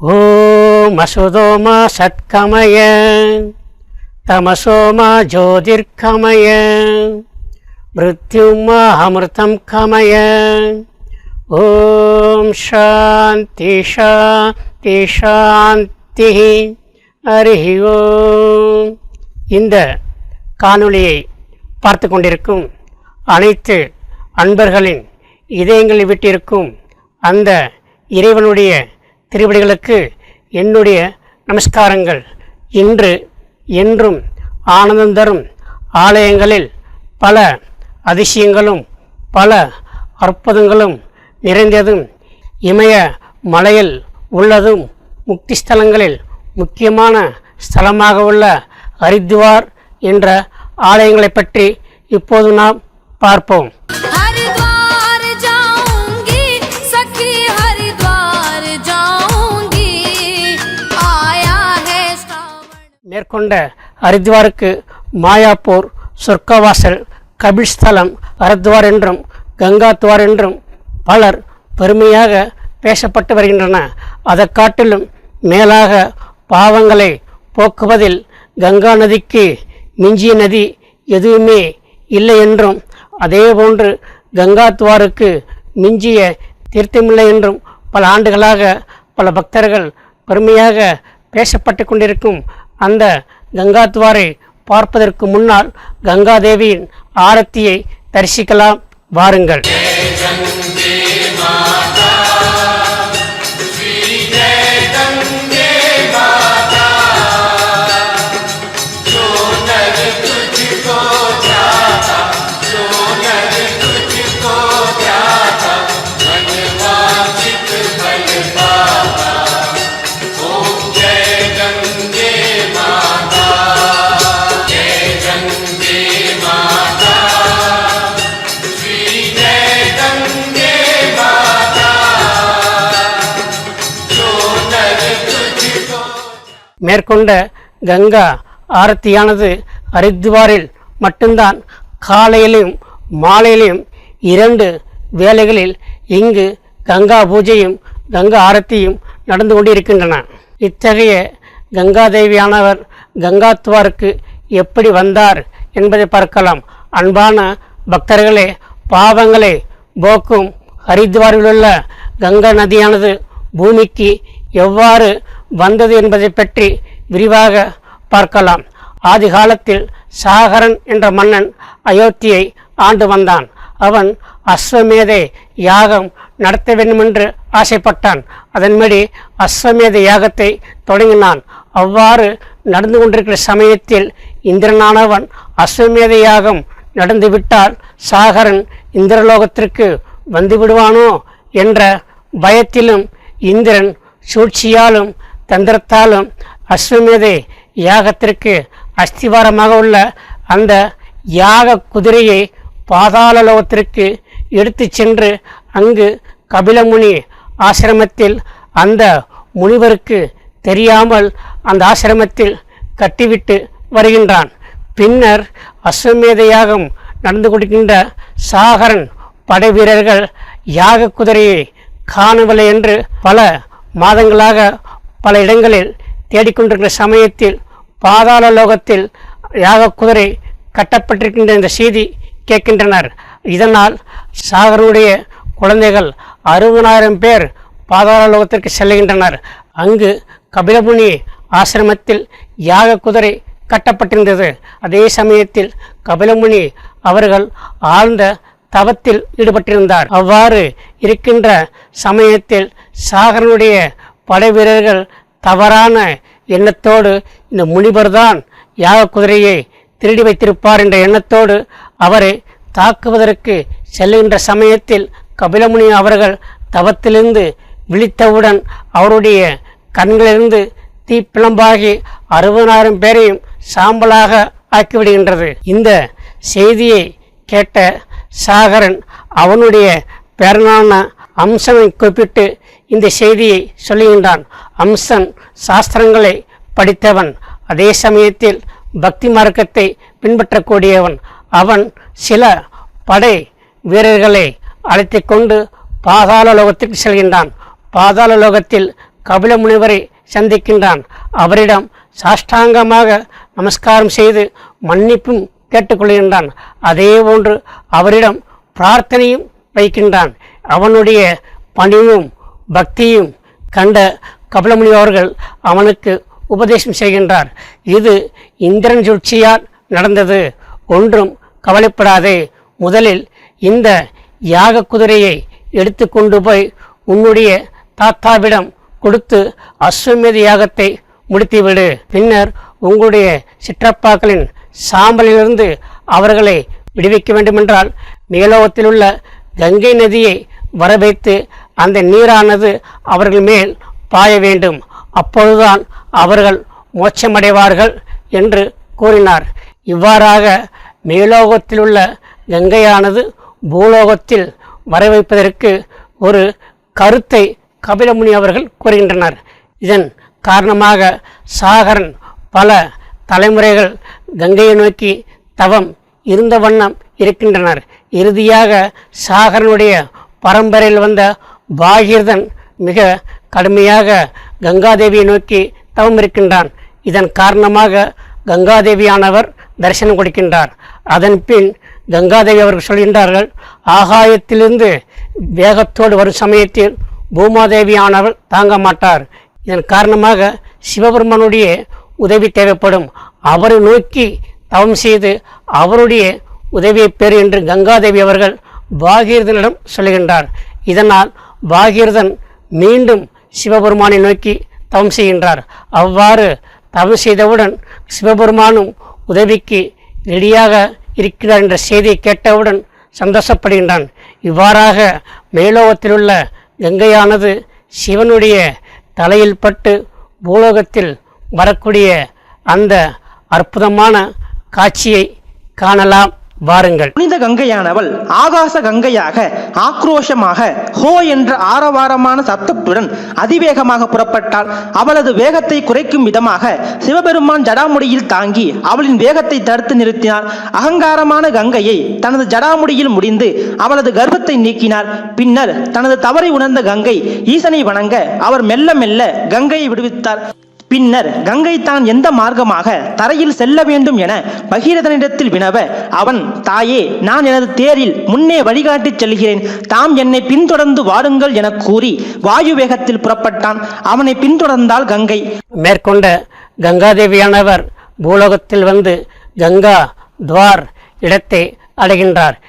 ஓம் அசுதோமா சத்கமய தமசோமா ஜோதிர்கமய மிருத்யுமா அமிர்தம் கமய. ஓம் சாந்தி சாந்தி சாந்தி. ஹரி ஓம். இந்த காணொளியை பார்த்து கொண்டிருக்கும் அனைத்து அன்பர்களின் இதயங்களில் விட்டிருக்கும் அந்த இறைவனுடைய திருவடிகளுக்கு என்னுடைய நமஸ்காரங்கள். இன்று என்றும் ஆனந்தம் தரும் ஆலயங்களில் பல அதிசயங்களும் பல அற்புதங்களும் நிறைந்ததும் இமய மலையில் உள்ளதும் முக்தி ஸ்தலங்களில் முக்கியமான ஸ்தலமாக உள்ள ஹரித்வார் என்ற ஆலயங்களை பற்றி இப்போது நாம் பார்ப்போம். மேற்கொண்ட ஹரித்வாருக்கு மாயாப்பூர், சொர்க்கவாசல், கபில்ஸ்தலம், ஹரித்வார் என்றும் கங்காத்வார் என்றும் பலர் பெருமையாக பேசப்பட்டு வருகின்றன. அதை காட்டிலும் மேலாக பாவங்களை போக்குவதில் கங்கா நதிக்கு மிஞ்சிய நதி எதுவுமே இல்லை என்றும் அதேபோன்று கங்காத்வாருக்கு மிஞ்சிய தீர்த்தமில்லை என்றும் பல ஆண்டுகளாக பல பக்தர்கள் பெருமையாக பேசப்பட்டு கொண்டிருக்கும் அந்த கங்காத்வாரை பார்ப்பதற்கு முன்னால் கங்காதேவியின் ஆரத்தியை தரிசிக்கலாம் வாருங்கள். மேற்கொண்ட கங்கா ஆரத்தியானது ஹரித்வாரில் மட்டும்தான் காலையிலும் மாலையிலும் 2 வேளைகளில் இங்கு கங்கா பூஜையும் கங்கா ஆரத்தியும் நடந்து கொண்டிருக்கின்றன. இத்தகைய கங்காதேவியானவர் கங்காத்வாருக்கு எப்படி வந்தார் என்பதை பார்க்கலாம். அன்பான பக்தர்களே, பாவங்களை போக்கும் ஹரித்வாரில் உள்ள கங்கா நதியானது பூமிக்கு எவ்வாறு வந்தது என்பதை பற்றி விரிவாக பார்க்கலாம். ஆதி காலத்தில் சாகரன் என்ற மன்னன் அயோத்தியை ஆண்டு வந்தான். அவன் அஸ்வமேத யாகம் நடத்த வேண்டுமென்று ஆசைப்பட்டான். அதன்படி அஸ்வமேத யாகத்தை தொடங்கினான். அவ்வாறு நடந்து கொண்டிருக்கிற சமயத்தில் இந்திரனானவன் அஸ்வமேத யாகம் நடந்துவிட்டால் சாகரன் இந்திரலோகத்திற்கு வந்து விடுவானோ என்ற பயத்திலும் இந்திரன் சூழ்ச்சியாலும் தந்திரத்தாலும் அஸ்வமேத யாகத்திற்கு அஸ்திவாரமாக உள்ள அந்த யாக குதிரையை பாதாள லோகத்திற்கு எடுத்து சென்று அங்கு கபிலமுனி ஆசிரமத்தில் அந்த முனிவருக்கு தெரியாமல் அந்த ஆசிரமத்தில் கட்டிவிட்டு வருகின்றான். பின்னர் அஸ்வமேத யாகம் நடந்து கொடுக்கின்ற சாகரன் படை வீரர்கள் யாக குதிரையை காணவில்லை என்று பல மாதங்களாக பல இடங்களில் தேடிக்கொண்டிருக்கிற சமயத்தில் பாதாள லோகத்தில் யாக குதிரை கட்டப்பட்டிருக்கின்ற இந்த செய்தி கேட்கின்றனர். இதனால் சாகரனுடைய குழந்தைகள் 60,000 பேர் பாதாள லோகத்திற்கு செல்கின்றனர். அங்கு கபிலமுனி ஆசிரமத்தில் யாக குதிரை கட்டப்பட்டிருந்தது. அதே சமயத்தில் கபிலமுனி அவர்கள் ஆழ்ந்த தவத்தில் ஈடுபட்டிருந்தார். அவ்வாறு இருக்கின்ற சமயத்தில் சாகரனுடைய படை வீரர்கள் தவறான எண்ணத்தோடு இந்த முனிவர்தான் யாக குதிரையை திருடி வைத்திருப்பார் என்ற எண்ணத்தோடு அவரை தாக்குவதற்கு செல்லுகின்ற சமயத்தில் கபிலமுனி அவர்கள் தவத்திலிருந்து விழித்தவுடன் அவருடைய கண்களிலிருந்து தீப்பிளம்பாகி 60,000 பேரையும் சாம்பலாக ஆக்கிவிடுகின்றது. இந்த செய்தியை கேட்ட சாகரன் அவனுடைய பேரனான அம்சனை குறிப்பிட்டு இந்த செய்தியை சொல்லுகின்றான். அம்சன் சாஸ்திரங்களை படித்தவன், அதே சமயத்தில் பக்தி மார்க்கத்தை பின்பற்றக்கூடியவன். அவன் சில படை வீரர்களை அழைத்து கொண்டு பாதாள லோகத்திற்கு செல்கின்றான். பாதாள லோகத்தில் கபில முனிவரை சந்திக்கின்றான். அவரிடம் சாஷ்டாங்கமாக நமஸ்காரம் செய்து மன்னிப்பும் கேட்டுக்கொள்கின்றான். அதே போன்று அவரிடம் பிரார்த்தனையும் வைக்கின்றான். அவனுடைய பணிவும் பக்தியும் கண்ட கபிலமுனி அவர்கள் அவனுக்கு உபதேசம் செய்கின்றார். இது இந்திரன் சூழ்ச்சியால் நடந்தது, ஒன்றும் கவலைப்படாதே. முதலில் இந்த யாக குதிரையை எடுத்து கொண்டு போய் உன்னுடைய தாத்தாவிடம் கொடுத்து அஸ்வமேத யாகத்தை முடித்துவிடு. பின்னர் உங்களுடைய சிற்றப்பாக்களின் சாம்பலிலிருந்து அவர்களை விடுவிக்க வேண்டுமென்றால் மேலோகத்தில் உள்ள கங்கை நதியை வரவைத்து அந்த நீரானது அவர்கள் மேல் பாய வேண்டும். அப்பொழுதுதான் அவர்கள் மோட்சமடைவார்கள் என்று கூறினார். இவ்வாறாக மேலோகத்தில் உள்ள கங்கையானது பூலோகத்தில் வரவைப்பதற்கு ஒரு கருத்தை கபிலமுனி அவர்கள் கூறுகின்றனர். இதன் காரணமாக சாகரன் பல தலைமுறைகள் கங்கையை நோக்கி தவம் இருந்த வண்ணம் இருக்கின்றனர். இறுதியாக சாகரனுடைய பரம்பரையில் வந்த பாகீரதன் மிக கடுமையாக கங்காதேவியை நோக்கி தவம் இருக்கின்றான். இதன் காரணமாக கங்காதேவியானவர் தரிசனம் கொடுக்கின்றார். அதன் பின் கங்காதேவி அவர்கள் சொல்கின்றார்கள், ஆகாயத்திலிருந்து வேகத்தோடு வரும் சமயத்தில் பூமாதேவியானவர் தாங்க மாட்டார். இதன் காரணமாக சிவபெருமானுடைய உதவி தேவைப்படும். அவரை நோக்கி தவம் செய்து அவருடைய உதவியை பெறு என்று கங்காதேவி அவர்கள் பாகீரதனிடம் சொல்கின்றார். இதனால் பாகீரதன் மீண்டும் சிவபெருமானை நோக்கி தவம் செய்கின்றார். அவ்வாறு தவம் செய்தவுடன் சிவபெருமானும் உதவிக்கு ரெடியாக இருக்கிறார் என்ற செய்தியை கேட்டவுடன் சந்தோஷப்படுகின்றான். இவ்வாறாக மேலோகத்தில் உள்ள கங்கையானது சிவனுடைய தலையில் பட்டு பூலோகத்தில் வரக்கூடிய அந்த அற்புதமான காட்சியை காணலாம். வாருங்கள். புனித கங்கையானவள் ஆகாச கங்கையாக ஆக்ரோஷமாக ஹோ என்ற ஆரவாரமான சப்தத்துடன் அதிவேகமாக புறப்பட்டாள். அவளது வேகத்தை குறைக்கும் விதமாக சிவபெருமான் ஜடாமுடியில் தாங்கி அவளின் வேகத்தை தடுத்து நிறுத்தினார். அகங்காரமான கங்கையை தனது ஜடாமுடியில் முடிந்து அவளது கர்ப்பத்தை நீக்கினார். பின்னர் தனது தவறை உணர்ந்த கங்கை ஈசனை வணங்க அவர் மெல்ல மெல்ல கங்கையை விடுவித்தார். பின்னர் கங்கை தான் எந்த மார்க்கமாக தரையில் செல்ல வேண்டும் என பகீரதனிடத்தில் வினவ அவன், தாயே, நான் எனது தேரில் முன்னே வழிகாட்டிச் செல்கிறேன், தாம் என்னை பின்தொடர்ந்து வாருங்கள் என கூறி வாயு வேகத்தில் புறப்பட்டான். அவனை பின்தொடர்ந்தாள் கங்கை. மேற்கொண்ட கங்காதேவியானவர் பூலோகத்தில் வந்து கங்கா துவார் இடத்தை அடைகின்றார்.